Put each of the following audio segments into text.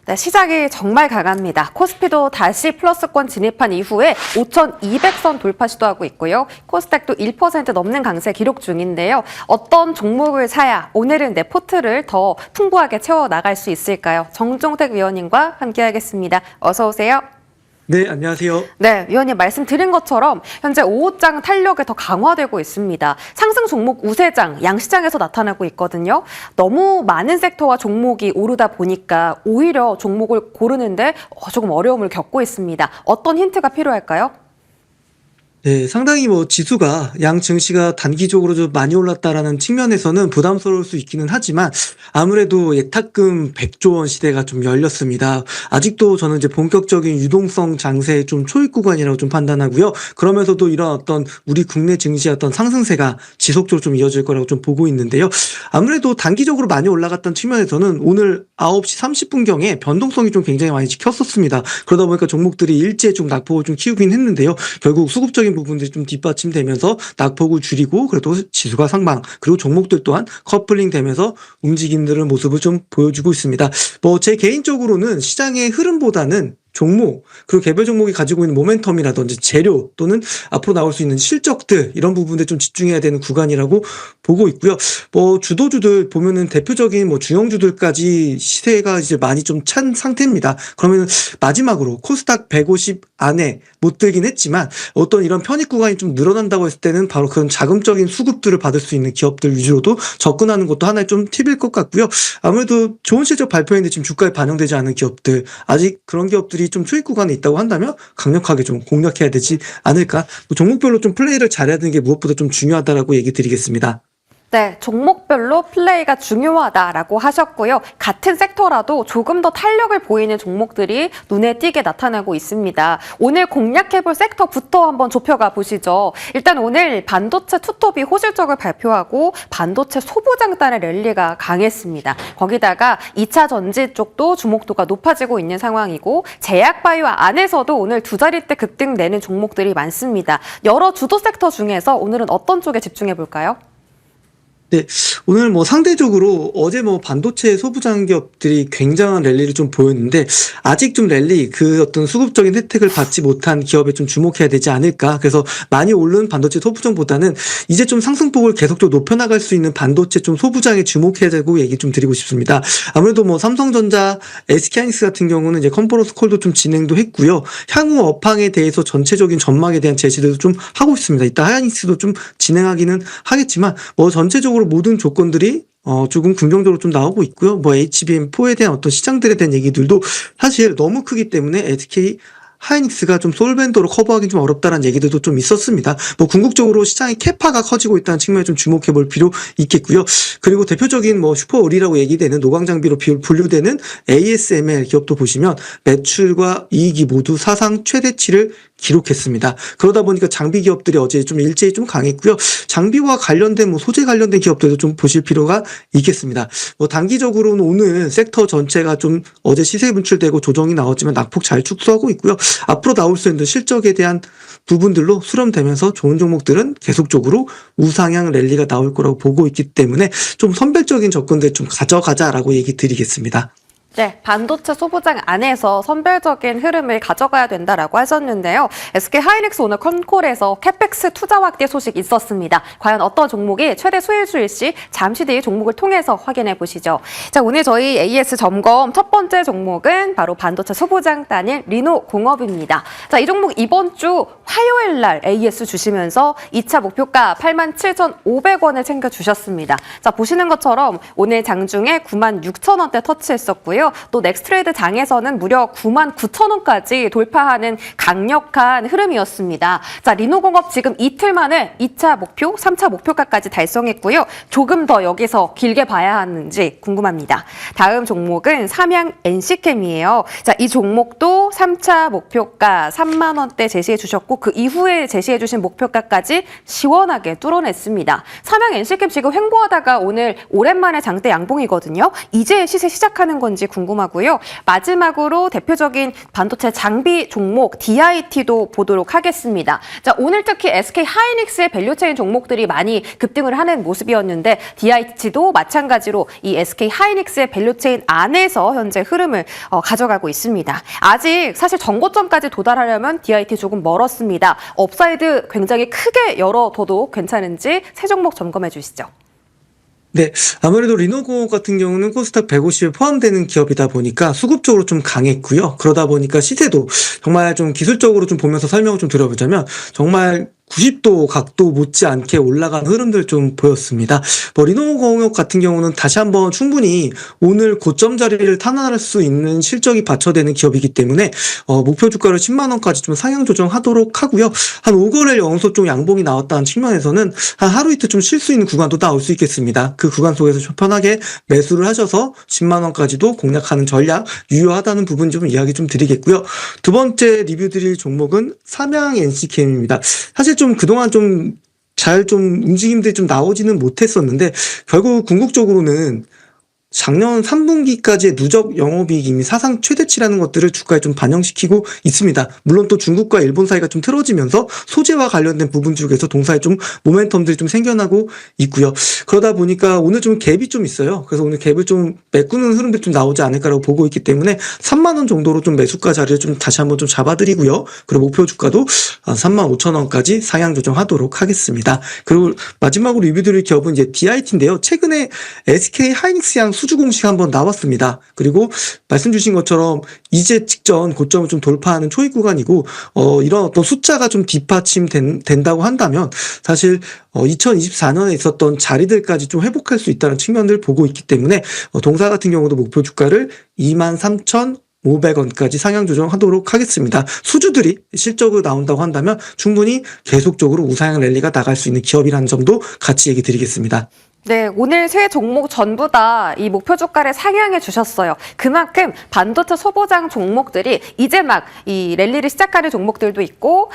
네, 시작이 정말 강합니다. 코스피도 다시 플러스권 진입한 이후에 5,200선 돌파 시도하고 있고요. 코스닥도 1% 넘는 강세 기록 중인데요. 어떤 종목을 사야 오늘은 내 포트를 더 풍부하게 채워나갈 수 있을까요? 정종택 위원님과 함께하겠습니다. 어서 오세요. 네, 안녕하세요. 네, 위원님 말씀드린 것처럼 현재 5호장 탄력이 더 강화되고 있습니다. 상승 종목 우세장, 양시장에서 나타나고 있거든요. 너무 많은 섹터와 종목이 오르다 보니까 오히려 종목을 고르는데 조금 어려움을 겪고 있습니다. 어떤 힌트가 필요할까요? 네, 상당히 지수가 양 증시가 단기적으로 좀 많이 올랐다라는 측면에서는 부담스러울 수 있기는 하지만 아무래도 예탁금 100조 원 시대가 좀 열렸습니다. 아직도 저는 이제 본격적인 유동성 장세의 좀 초입 구간이라고 좀 판단하고요. 그러면서도 이런 어떤 우리 국내 증시의 어떤 상승세가 지속적으로 좀 이어질 거라고 좀 보고 있는데요. 아무래도 단기적으로 많이 올라갔던 측면에서는 오늘 9시 30분경에 변동성이 좀 굉장히 많이 지켰었습니다. 그러다 보니까 종목들이 일제히 좀 낙폭을 좀 키우긴 했는데요. 결국 수급적인 부분들이 좀 뒷받침되면서 낙폭을 줄이고 그래도 지수가 상방 그리고 종목들 또한 커플링 되면서 움직임들의 모습을 좀 보여주고 있습니다. 제 개인적으로는 시장의 흐름보다는 종목 그리고 개별 종목이 가지고 있는 모멘텀이라든지 재료 또는 앞으로 나올 수 있는 실적들 이런 부분에 좀 집중해야 되는 구간이라고 보고 있고요. 주도주들 보면은 대표적인 중형주들까지 시세가 이제 많이 좀 찬 상태입니다. 그러면 마지막으로 코스닥 150 안에 못 들긴 했지만 어떤 이런 편입 구간이 좀 늘어난다고 했을 때는 바로 그런 자금적인 수급들을 받을 수 있는 기업들 위주로도 접근하는 것도 하나의 좀 팁일 것 같고요. 아무래도 좋은 실적 발표했는데 지금 주가에 반영되지 않은 기업들 아직 그런 기업들이 좀 초입 구간에 있다고 한다면 강력하게 좀 공략해야 되지 않을까. 종목별로 좀 플레이를 잘해야 되는 게 무엇보다 좀 중요하다라고 얘기 드리겠습니다. 네, 종목별로 플레이가 중요하다라고 하셨고요. 같은 섹터라도 조금 더 탄력을 보이는 종목들이 눈에 띄게 나타나고 있습니다. 오늘 공략해볼 섹터부터 한번 좁혀가 보시죠. 일단 오늘 반도체 투톱이 호실적을 발표하고 반도체 소부장단의 랠리가 강했습니다. 거기다가 2차 전지 쪽도 주목도가 높아지고 있는 상황이고 제약바이오 안에서도 오늘 두 자릿대 급등 내는 종목들이 많습니다. 여러 주도 섹터 중에서 오늘은 어떤 쪽에 집중해볼까요? 네, 오늘 상대적으로 어제 반도체 소부장 기업들이 굉장한 랠리를 좀 보였는데 아직 좀 랠리 그 어떤 수급적인 혜택을 받지 못한 기업에 좀 주목해야 되지 않을까. 그래서 많이 오른 반도체 소부장보다는 이제 좀 상승폭을 계속적으로 높여나갈 수 있는 반도체 좀 소부장에 주목해야 되고 얘기 좀 드리고 싶습니다. 아무래도 삼성전자, SK하이닉스 같은 경우는 이제 컨퍼런스 콜도 좀 진행도 했고요. 향후 업황에 대해서 전체적인 전망에 대한 제시들도 좀 하고 있습니다. 이따 하이닉스도 좀 진행하기는 하겠지만 전체적으로 모든 조건들이 조금 긍정적으로 좀 나오고 있고요. HBM4에 대한 어떤 시장들에 대한 얘기들도 사실 너무 크기 때문에 SK 하이닉스가 좀 솔벤더로 커버하기 좀 어렵다는 얘기들도 좀 있었습니다. 궁극적으로 시장의 캐파가 커지고 있다는 측면에 좀 주목해 볼 필요 있겠고요. 그리고 대표적인 슈퍼오리라고 얘기되는 노광장비로 분류되는 ASML 기업도 보시면 매출과 이익이 모두 사상 최대치를 기록했습니다. 그러다 보니까 장비 기업들이 어제 좀 일제히 좀 강했고요. 장비와 관련된 소재 관련된 기업들도 좀 보실 필요가 있겠습니다. 단기적으로는 오늘 섹터 전체가 좀 어제 시세 분출되고 조정이 나왔지만 낙폭 잘 축소하고 있고요. 앞으로 나올 수 있는 실적에 대한 부분들로 수렴되면서 좋은 종목들은 계속적으로 우상향 랠리가 나올 거라고 보고 있기 때문에 좀 선별적인 접근들 좀 가져가자라고 얘기 드리겠습니다. 네, 반도체 소부장 안에서 선별적인 흐름을 가져가야 된다라고 하셨는데요. SK 하이닉스 오늘 컨콜에서 캐펙스 투자 확대 소식 있었습니다. 과연 어떤 종목이 최대 수혜주일지 잠시 뒤 종목을 통해서 확인해 보시죠. 자, 오늘 저희 AS 점검 첫 번째 종목은 바로 반도체 소부장 단일 리노공업입니다. 자, 이 종목 이번 주 화요일 날 AS 주시면서 2차 목표가 87,500원을 챙겨주셨습니다. 자, 보시는 것처럼 오늘 장중에 96,000원대 터치했었고요. 또 넥스트레이드 장에서는 무려 99,000원까지 돌파하는 강력한 흐름이었습니다. 자, 리노공업 지금 이틀 만에 2차 목표, 3차 목표가까지 달성했고요. 조금 더 여기서 길게 봐야 하는지 궁금합니다. 다음 종목은 삼양 NC캠이에요. 자, 이 종목도 3차 목표가 3만 원대 제시해 주셨고 그 이후에 제시해 주신 목표가까지 시원하게 뚫어냈습니다. 삼양 NC캠 지금 횡보하다가 오늘 오랜만에 장대 양봉이거든요. 이제 시세 시작하는 건지 궁금하고요. 마지막으로 대표적인 반도체 장비 종목 DIT도 보도록 하겠습니다. 자, 오늘 특히 SK 하이닉스의 밸류체인 종목들이 많이 급등을 하는 모습이었는데 DIT도 마찬가지로 이 SK 하이닉스의 밸류체인 안에서 현재 흐름을 가져가고 있습니다. 아직 사실 전고점까지 도달하려면 DIT 조금 멀었습니다. 업사이드 굉장히 크게 열어둬도 괜찮은지 세 종목 점검해 주시죠. 네, 아무래도 리노공업 같은 경우는 코스닥 150에 포함되는 기업이다 보니까 수급적으로 좀 강했고요. 그러다 보니까 시세도 정말 좀 기술적으로 좀 보면서 설명을 좀 드려보자면 정말 90도 각도 못지않게 올라간 흐름들 좀 보였습니다. 리노공업 같은 경우는 다시 한번 충분히 오늘 고점 자리를 탄환할 수 있는 실적이 받쳐되는 기업이기 때문에 목표 주가를 10만 원까지 좀 상향 조정하도록 하고요. 한 5거래일 연속 좀 양봉이 나왔다는 측면에서는 한 하루 이틀 좀 쉴 수 있는 구간도 나올 수 있겠습니다. 그 구간 속에서 좀 편하게 매수를 하셔서 10만 원까지도 공략하는 전략 유효하다는 부분 좀 이야기 좀 드리겠고요. 두 번째 리뷰 드릴 종목은 삼양 NC캠입니다. 사실 좀 그동안 좀 잘 좀 움직임들이 좀 나오지는 못했었는데 결국 궁극적으로는 작년 3분기까지의 누적 영업이익이 이미 사상 최대치라는 것들을 주가에 좀 반영시키고 있습니다. 물론 또 중국과 일본 사이가 좀 틀어지면서 소재와 관련된 부분 쪽에서 동사에 좀 모멘텀들이 좀 생겨나고 있고요. 그러다 보니까 오늘 좀 갭이 좀 있어요. 그래서 오늘 갭을 좀 메꾸는 흐름들이 좀 나오지 않을까라고 보고 있기 때문에 3만 원 정도로 좀 매수가 자리를 좀 다시 한번 좀 잡아드리고요. 그리고 목표 주가도 3만 5천 원까지 상향 조정하도록 하겠습니다. 그리고 마지막으로 리뷰드릴 기업은 이제 DIT인데요. 최근에 SK 하이닉스양 수주 공식 한번 나왔습니다. 그리고 말씀 주신 것처럼 이제 직전 고점을 좀 돌파하는 초입 구간이고 이런 어떤 숫자가 좀 뒷받침된다고 한다면 사실 2024년에 있었던 자리들까지 좀 회복할 수 있다는 측면을 보고 있기 때문에 동사 같은 경우도 목표 주가를 23,500원까지 상향 조정하도록 하겠습니다. 수주들이 실적으로 나온다고 한다면 충분히 계속적으로 우상향 랠리가 나갈 수 있는 기업이라는 점도 같이 얘기 드리겠습니다. 네, 오늘 세 종목 전부 다 이 목표 주가를 상향해 주셨어요. 그만큼 반도체 소보장 종목들이 이제 막 이 랠리를 시작하는 종목들도 있고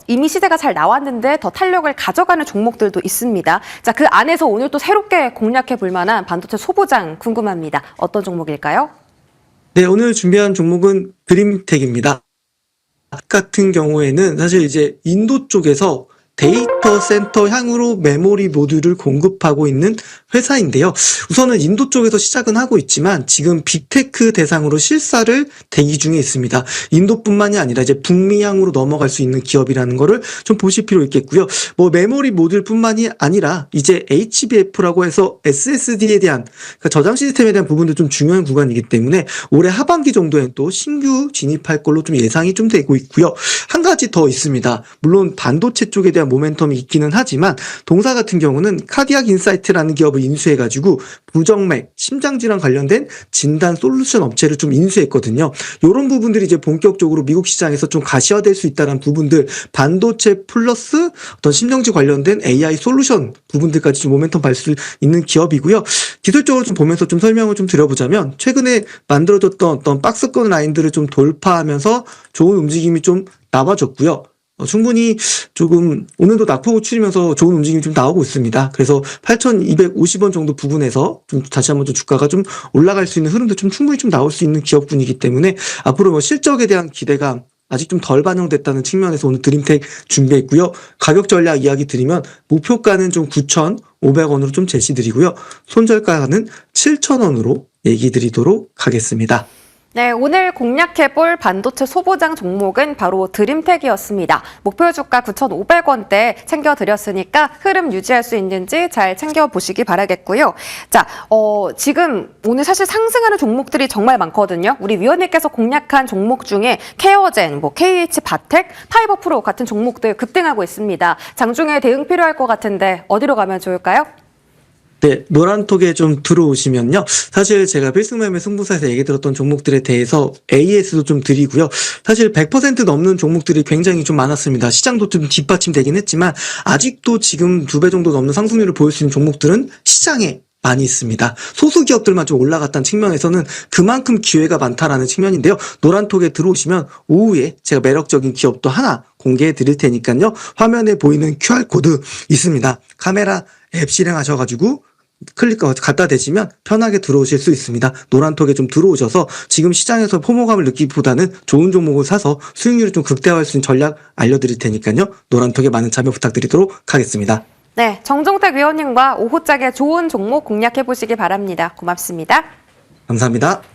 이미 시세가 잘 나왔는데 더 탄력을 가져가는 종목들도 있습니다. 자, 그 안에서 오늘 또 새롭게 공략해 볼 만한 반도체 소보장 궁금합니다. 어떤 종목일까요? 네, 오늘 준비한 종목은 드림텍입니다. 같은 경우에는 사실 이제 인도 쪽에서 데이터 센터 향으로 메모리 모듈을 공급하고 있는 회사인데요. 우선은 인도 쪽에서 시작은 하고 있지만 지금 빅테크 대상으로 실사를 대기 중에 있습니다. 인도뿐만이 아니라 이제 북미향으로 넘어갈 수 있는 기업이라는 거를 좀 보실 필요 있겠고요. 메모리 모듈뿐만이 아니라 이제 HBF라고 해서 SSD에 대한 그러니까 저장 시스템에 대한 부분도 좀 중요한 구간이기 때문에 올해 하반기 정도엔 또 신규 진입할 걸로 좀 예상이 좀 되고 있고요. 한 가지 더 있습니다. 물론 반도체 쪽에 대한 모멘텀이 있기는 하지만 동사 같은 경우는 카디악 인사이트라는 기업을 인수해가지고 부정맥, 심장질환 관련된 진단 솔루션 업체를 좀 인수했거든요. 이런 부분들이 이제 본격적으로 미국 시장에서 좀 가시화될 수 있다는 부분들, 반도체 플러스 어떤 심정지 관련된 AI 솔루션 부분들까지 좀 모멘텀 받을 수 있는 기업이고요. 기술적으로 좀 보면서 좀 설명을 좀 드려보자면 최근에 만들어졌던 어떤 박스권 라인들을 좀 돌파하면서 좋은 움직임이 좀 나와줬고요. 충분히 조금 오늘도 낙폭을 추리면서 좋은 움직임이 좀 나오고 있습니다. 그래서 8,250원 정도 부분에서 좀 다시 한번 좀 주가가 좀 올라갈 수 있는 흐름도 좀 충분히 좀 나올 수 있는 기업군이기 때문에 앞으로 실적에 대한 기대감 아직 좀 덜 반영됐다는 측면에서 오늘 드림텍 준비했고요. 가격 전략 이야기 드리면 목표가는 좀 9,500원으로 좀 제시드리고요. 손절가는 7,000원으로 얘기 드리도록 하겠습니다. 네, 오늘 공략해볼 반도체 소보장 종목은 바로 드림텍이었습니다. 목표 주가 9,500원대 챙겨드렸으니까 흐름 유지할 수 있는지 잘 챙겨보시기 바라겠고요. 자, 지금 오늘 사실 상승하는 종목들이 정말 많거든요. 우리 위원님께서 공략한 종목 중에 케어젠, KH바텍, 파이버프로 같은 종목들 급등하고 있습니다. 장중에 대응 필요할 것 같은데 어디로 가면 좋을까요? 네, 노란톡에 좀 들어오시면요. 사실 제가 필승매매 승부사에서 얘기 들었던 종목들에 대해서 AS도 좀 드리고요. 사실 100% 넘는 종목들이 굉장히 좀 많았습니다. 시장도 좀 뒷받침되긴 했지만 아직도 지금 2배 정도 넘는 상승률을 보일 수 있는 종목들은 시장에 많이 있습니다. 소수 기업들만 좀 올라갔다는 측면에서는 그만큼 기회가 많다라는 측면인데요. 노란톡에 들어오시면 오후에 제가 매력적인 기업도 하나 공개해 드릴 테니까요. 화면에 보이는 QR코드 있습니다. 카메라 앱 실행하셔가지고 갖다 대시면 편하게 들어오실 수 있습니다. 노란톡에 좀 들어오셔서 지금 시장에서 포모감을 느끼기보다는 좋은 종목을 사서 수익률을 좀 극대화할 수 있는 전략 알려드릴 테니까요. 노란톡에 많은 참여 부탁드리도록 하겠습니다. 네, 정종택 위원님과 오후짝에 좋은 종목 공략해 보시기 바랍니다. 고맙습니다. 감사합니다.